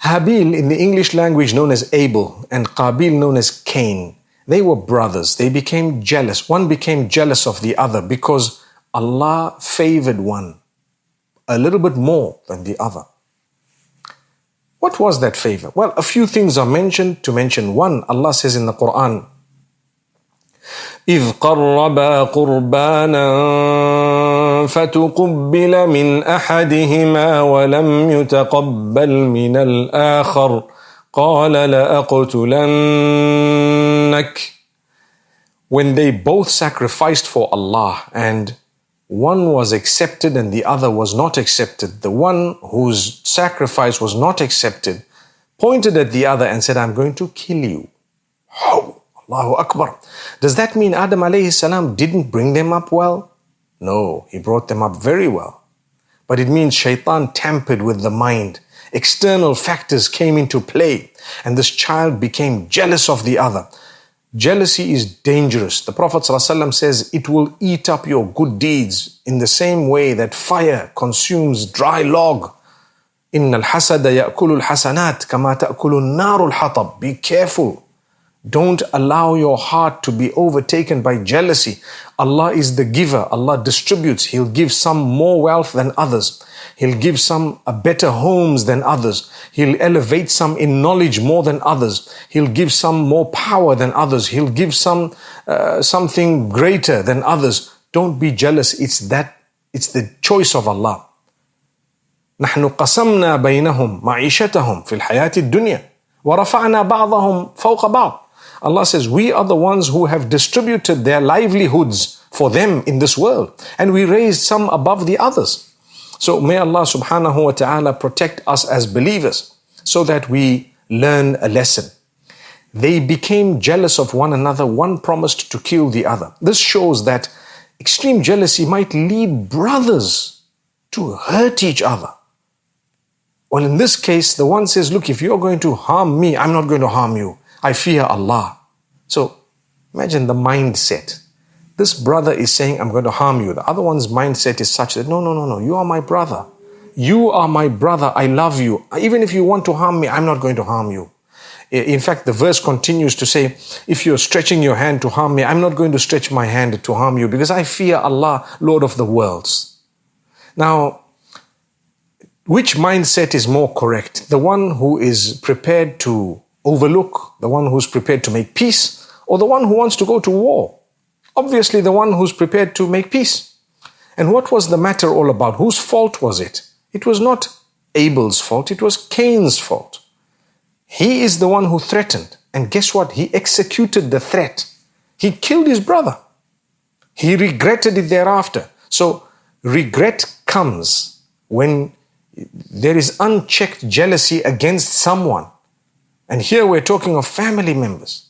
Habil in the English language known as Abel and Qabil known as Cain. They were brothers. They became jealous. One became jealous of the other because Allah favored one a little bit more than the other. What was that favor? Well, a few things are mentioned. To mention one, Allah says in the Quran, إِذْ قَرَّبَا قُرْبَانًا فَتُقُبِّلَ مِنْ أَحَدِهِمَا وَلَمْ يُتَقَبَّلْ مِنَ الْآخَرِ قَالَ لَأَقْتُلَنَّكَ. When they both sacrificed for Allah and one was accepted and the other was not accepted, the one whose sacrifice was not accepted pointed at the other and said, I'm going to kill you. How? Allahu Akbar. Does that mean Adam alayhi salam didn't bring them up well? No, he brought them up very well. But it means shaitan tampered with the mind. External factors came into play and this child became jealous of the other. Jealousy is dangerous. The Prophet ﷺ says it will eat up your good deeds in the same way that fire consumes dry log. إِنَّ الْحَسَدَ يَأْكُلُ الْحَسَنَاتِ كَمَا تَأْكُلُ النَّارُ الْحَطَبِ. Be careful. Don't allow your heart to be overtaken by jealousy. Allah is the giver. Allah distributes. He'll give some more wealth than others. He'll give some better homes than others. He'll elevate some in knowledge more than others. He'll give some more power than others. He'll give some something greater than others. Don't be jealous. It's the choice of Allah. نحن قسمنا بينهم معيشتهم في الحياة الدنيا ورفعنا بعضهم فوق بعض. Allah says, we are the ones who have distributed their livelihoods for them in this world. And we raised some above the others. So may Allah subhanahu wa ta'ala protect us as believers so that we learn a lesson. They became jealous of one another. One promised to kill the other. This shows that extreme jealousy might lead brothers to hurt each other. Well, in this case, the one says, look, if you're going to harm me, I'm not going to harm you. I fear Allah. So imagine the mindset. This brother is saying, I'm going to harm you. The other one's mindset is such that, no, you are my brother. You are my brother. I love you. Even if you want to harm me, I'm not going to harm you. In fact, the verse continues to say, if you're stretching your hand to harm me, I'm not going to stretch my hand to harm you because I fear Allah, Lord of the worlds. Now, which mindset is more correct? The one who is prepared to overlook, the one who's prepared to make peace, or the one who wants to go to war? Obviously, the one who's prepared to make peace. And what was the matter all about? Whose fault was it? It was not Abel's fault, it was Cain's fault. He is the one who threatened. And guess what? He executed the threat. He killed his brother. He regretted it thereafter. So, regret comes when there is unchecked jealousy against someone. And here we're talking of family members.